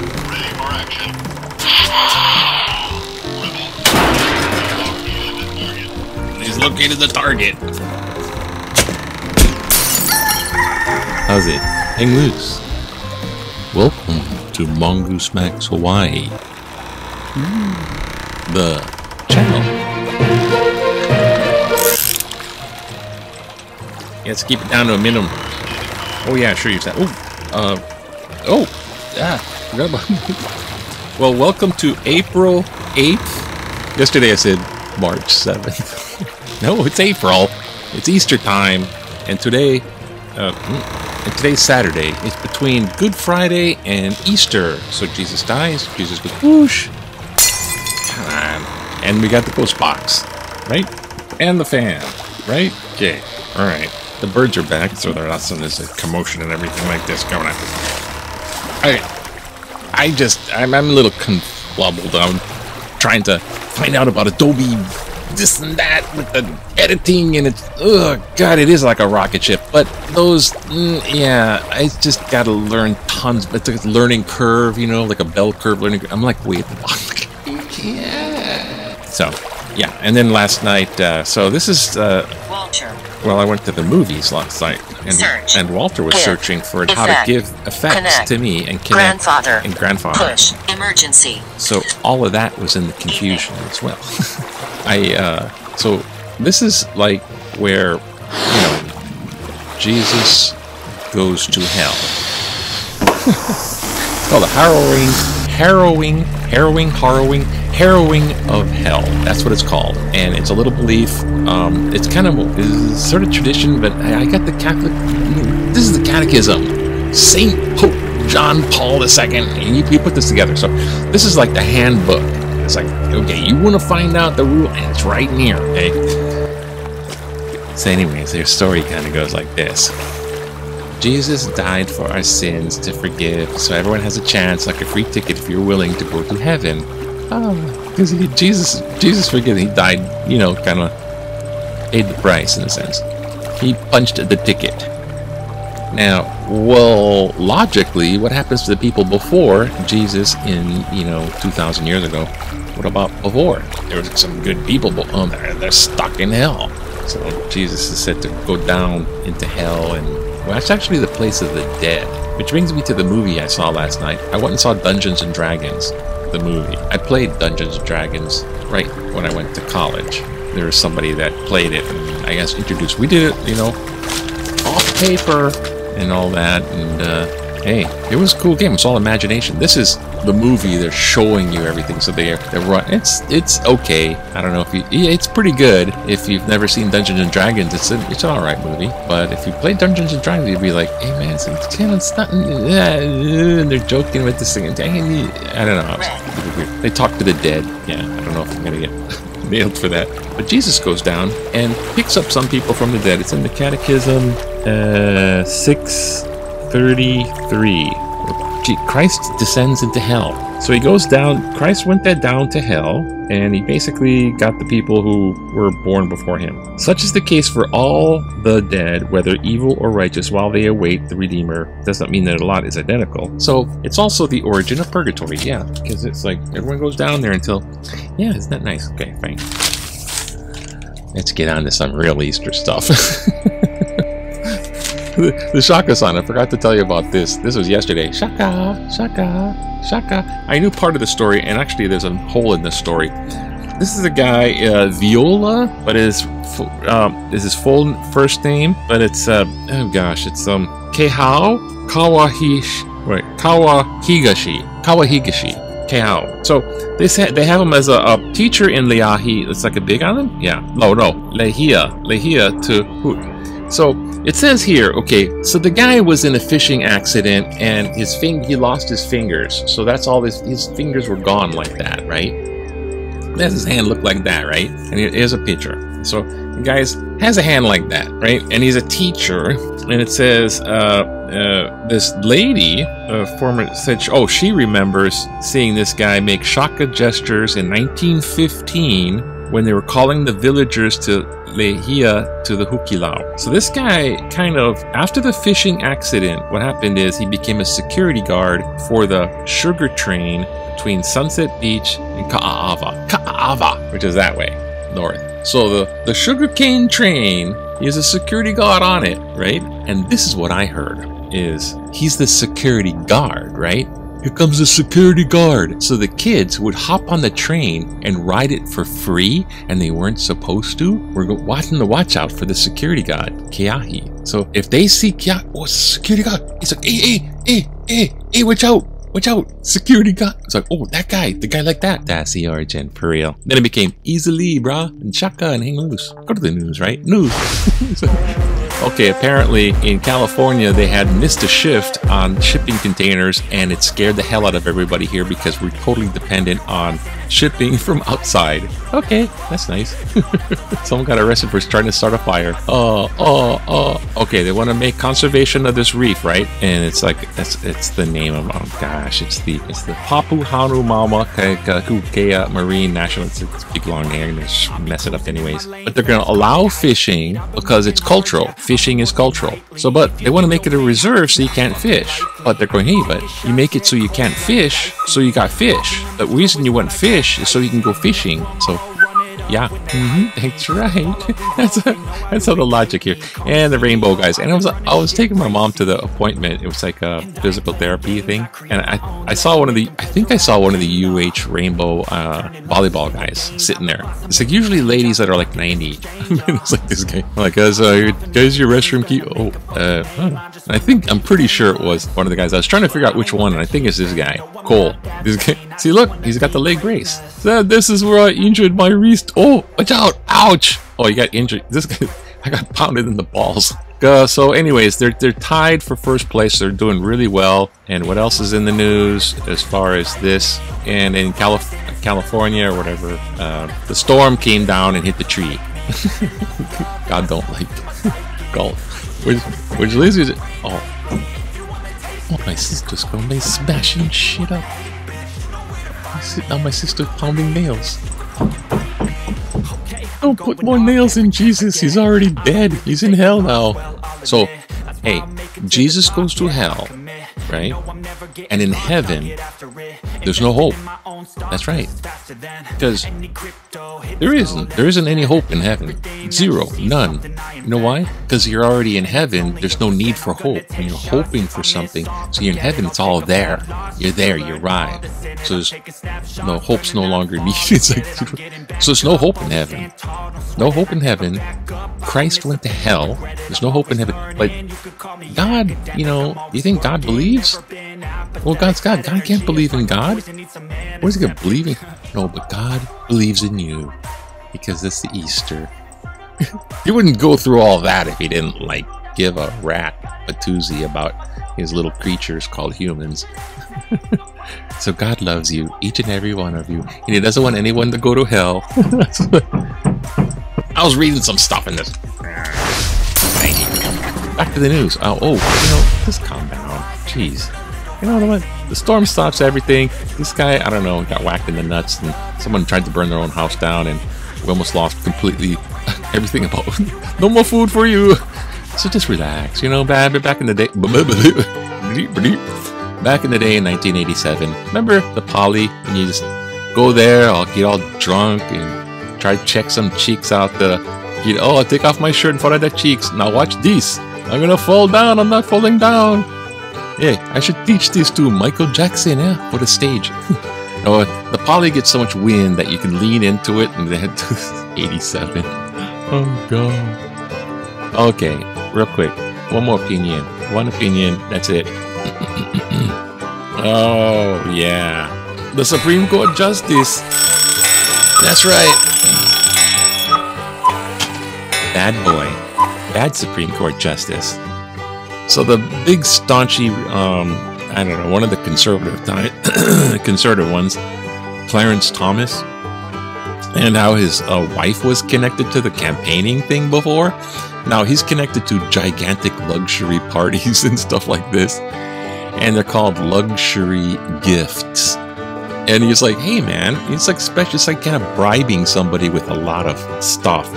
Ready for action. He's located the target. How's it? Hang loose. Welcome to Mongoose Max Hawaii. The channel. Yeah, let's keep it down to a minimum. Oh yeah, sure you said. Forgot about it. Well, welcome to April 8th. Yesterday I said March 7th. No, it's April. It's Easter time, and today, today's Saturday. It's between Good Friday and Easter. So Jesus dies. Jesus goes whoosh. Come on. And we got the post box, right? And the fan, right? Okay. All right. The birds are back, so there's a commotion and everything like this going on. I'm a little conflubbled. I'm trying to find out about Adobe this and that with the editing, and it's, oh god, it is like a rocket ship. But those, yeah, I just gotta learn tons. It's like a learning curve, you know, like a bell curve learning curve. I'm like way at the bottom. Yeah. So, yeah, and then last night, so this is, Walter. well, I went to the movies last night, and Walter was searching for how to give effects to me and connect grandfather. Push. Emergency. So all of that was in the confusion as well. So this is like where, you know, Jesus goes to hell. It's called the harrowing of hell. That's what it's called, and it's a little belief. It's kind of it's sort of tradition, but I got the Catholic. This is the Catechism, Saint Pope John Paul II, and you put this together. So this is like the handbook. It's like, okay, you want to find out the rule, and it's right in here. Okay. So, anyways, their story kind of goes like this. Jesus died for our sins to forgive, so everyone has a chance, like a free ticket, if you're willing to go to heaven. Because Jesus forgives. He died, you know, kind of paid the price in a sense. He punched the ticket. Now, well, logically, what happens to the people before Jesus in, you know, 2,000 years ago? What about before? There was some good people, but they're stuck in hell. So Jesus is said to go down into hell, and well, it's actually the place of the dead. Which brings me to the movie I saw last night. I went and saw Dungeons and Dragons, the movie. I played Dungeons and Dragons right when I went to college. There was somebody that played it, and I guess introduced. We did it, you know, off paper and all that, and hey, it was a cool game. It's all imagination. This is the movie. They're showing you everything, so they're it's okay. I don't know if it's pretty good. If you've never seen Dungeons and Dragons, it's an alright movie. But if you play Dungeons and Dragons, you'd be like, hey man, it's not, and they're joking with this thing. I don't know. It's weird. They talk to the dead. Yeah, I don't know if I'm gonna get nailed for that. But Jesus goes down and picks up some people from the dead. It's in the Catechism 633. Christ descends into hell. So he goes down. Christ went down to hell, and he basically got the people who were born before him. Such is the case for all the dead, whether evil or righteous, while they await the Redeemer. Does not mean that a lot is identical. So it's also the origin of purgatory, yeah, because it's like everyone goes down there until, yeah, isn't that nice? Okay, fine. Let's get on to some real Easter stuff. The shaka sign, I forgot to tell you about this. This was yesterday. Shaka, shaka, shaka. I knew part of the story, and actually there's a hole in this story. This is a guy, Viola, but is his full first name, but it's, oh gosh, it's, Keihao Kawahigashi. Keihao. So, they have him as a teacher in Leahi. It's like a big island? Yeah. No, Lehia to Hoot. So it says here, okay, so the guy was in a fishing accident, and he lost his fingers. So that's all his fingers were gone like that, right? That's his hand looked like that, right? And here's a picture. So the guy has a hand like that, right? And he's a teacher, and it says this lady, said, oh, she remembers seeing this guy make shaka gestures in 1915 when they were calling the villagers to Lehia to the Hukilau. So this guy kind of, after the fishing accident, what happened is he became a security guard for the sugar train between Sunset Beach and Ka'ava, which is that way, north. So the sugarcane train, he has a security guard on it, right? And this is what I heard, is he's the security guard, right? Here comes the security guard. So the kids would hop on the train and ride it for free, and they weren't supposed to. We're watching the watch out for the security guard, Keahi. So if they see Keahi, oh, security guard, it's like, hey, watch out. Watch out, security guard. It's like, oh, that guy, the guy like that. That's the origin, for real. Then it became easily, brah, and shaka, and hang loose. Go to the news, right? News. Okay, apparently in California, they had missed a shift on shipping containers, and it scared the hell out of everybody here because we're totally dependent on shipping from outside. Okay, that's nice. Someone got arrested for trying to start a fire. Okay, they want to make conservation of this reef, right? And it's like, it's the name of, oh gosh, it's the Papuhanu Mauna Kea Marine National. It's a big long name, and they mess it up anyways. But they're going to allow fishing because it's cultural. Fishing is cultural. So, but they want to make it a reserve so you can't fish. But they're going, hey, but you make it so you can't fish, so you got fish. The reason you want fish is so you can go fishing. So, yeah, that's right. That's how the logic here. And the rainbow guys. And I was taking my mom to the appointment. It was like a physical therapy thing. And I saw one of the UH rainbow volleyball guys sitting there. It's like usually ladies that are like 90. It's like this guy. I'm like, guys, your restroom key? I'm pretty sure it was one of the guys. I was trying to figure out which one, and I think it's this guy, Cole. This guy. See, look, he's got the leg brace. This is where I injured my wrist. Oh, watch out! Ouch! Oh, you got injured. This guy, I got pounded in the balls. So, anyways, they're tied for first place. They're doing really well. And what else is in the news as far as this? And in California or whatever, the storm came down and hit the tree. God don't like golf. Which leads me to my sister's gonna be smashing shit up. Sitting on my sister pounding nails. Don't put more nails in Jesus. He's already dead. He's in hell now. So, hey, Jesus goes to hell, right? And in heaven, there's no hope. That's right. Because there isn't any hope in heaven. Zero. None. You know why? Because you're already in heaven. There's no need for hope. When you're hoping for something, so you're in heaven, it's all there. You're there. You arrive. So there's no hope's no longer needed. So there's no hope in heaven. No hope in heaven. Christ went to hell. There's no hope in heaven. But God, you think God believes? Well, God's God. God can't believe in God. What is he going to believe in? No, but God believes in you because it's the Easter. He wouldn't go through all that if he didn't, give a rat a toozy about his little creatures called humans. So God loves you, each and every one of you, and he doesn't want anyone to go to hell. I was reading some stuff in this. Back to the news. Just calm down. Jeez. You know what? The storm stops everything. This guy, I don't know, got whacked in the nuts, and someone tried to burn their own house down, and we almost lost completely everything about no more food for you. So just relax. Back in the day. Back in the day in 1987, remember the poly, and you just go there, I'll get all drunk and try to check some cheeks out I'll take off my shirt in front of the cheeks. Now watch this. I'm gonna fall down. I'm not falling down. Yeah, I should teach this to Michael Jackson, for the stage. The poly gets so much wind that you can lean into it, and they had 87. Oh god. Okay, real quick. One more opinion. One opinion. That's it. Oh, yeah. The Supreme Court Justice. That's right. Bad boy. Bad Supreme Court Justice. So the big staunchy, one of the conservative ones, Clarence Thomas, and how his wife was connected to the campaigning thing before. Now he's connected to gigantic luxury parties and stuff like this. And they're called luxury gifts. And he's like, hey man, it's like special, it's like kind of bribing somebody with a lot of stuff.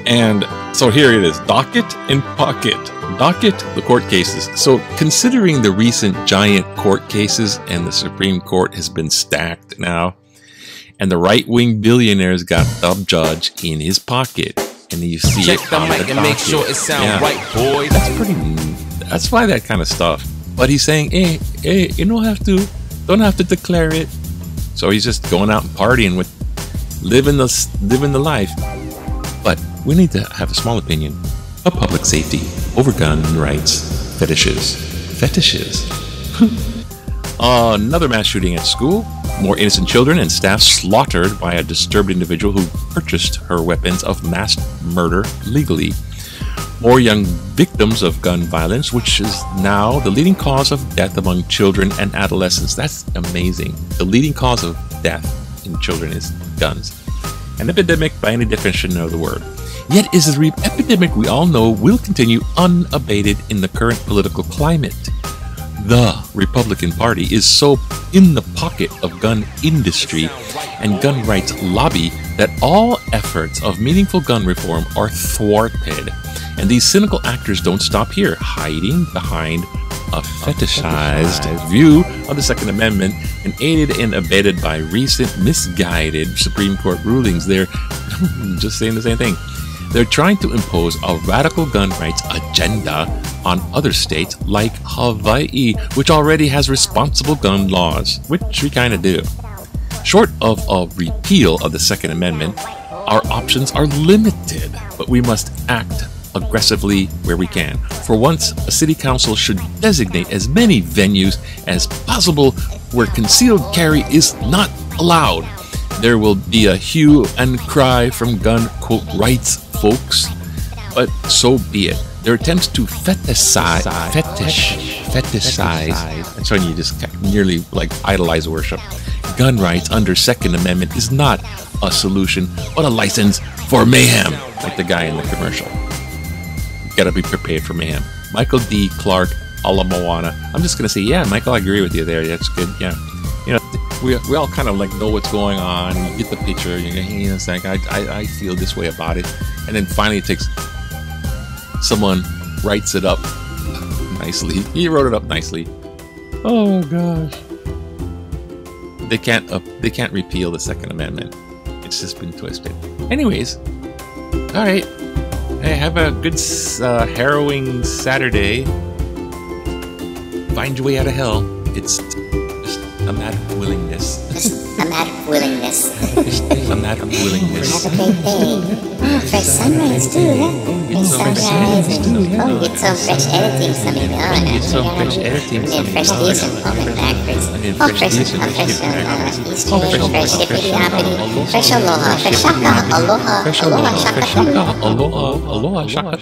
And so here it is, docket and pocket. Docket, the court cases. So considering the recent giant court cases and the Supreme Court has been stacked now, and the right-wing billionaire's got the judge in his pocket, and you see Check it the on mic and make docket. sure it sound right, boy. That's why that kind of stuff. But he's saying, hey, you don't have to declare it. So he's just going out and partying with living the life. But we need to have a small opinion of public safety over gun rights fetishes. Another mass shooting at school. More innocent children and staff slaughtered by a disturbed individual who purchased her weapons of mass murder legally. More young victims of gun violence, which is now the leading cause of death among children and adolescents. That's amazing. The leading cause of death in children is guns. An epidemic by any definition of the word. Yet is a epidemic we all know will continue unabated in the current political climate. The Republican Party is so in the pocket of gun industry and gun rights lobby that all efforts of meaningful gun reform are thwarted. And these cynical actors don't stop here, hiding behind a fetishized view of the Second Amendment and aided and abetted by recent misguided Supreme Court rulings. They're just saying the same thing. They're trying to impose a radical gun rights agenda on other states like Hawaii, which already has responsible gun laws, which we kind of do. Short of a repeal of the Second Amendment, our options are limited, but we must act aggressively where we can. For once, a city council should designate as many venues as possible where concealed carry is not allowed. There will be a hue and cry from gun, quote, rights folks, but so be it. Their attempts to fetishize, that's when you just nearly like idolize worship. Gun rights under Second Amendment is not a solution, but a license for mayhem, like the guy in the commercial. You gotta be prepared for mayhem. Michael D. Clark, Ala Moana. I'm just gonna say, yeah, Michael, I agree with you there. That's good. Yeah, you know, we all kind of like know what's going on. You get the picture. You know, it's like I feel this way about it, and then finally it takes someone writes it up nicely. He wrote it up nicely. Oh gosh, they can't repeal the Second Amendment. It's just been twisted. Anyways, all right. Hey, have a good harrowing Saturday. Find your way out of hell. It's just a matter of willingness. Just a matter of willingness. A matter of willingness. Have a great day. Fresh sunrise too, huh? Fresh sunrise and oh, get some fresh editing, something on. Get some fresh editing, and fresh diesel, forward backwards. Oh, fresh Eastern, fresh hippity hoppity, fresh aloha, fresh shaka, aloha, aloha, shaka, Aloha, shaka.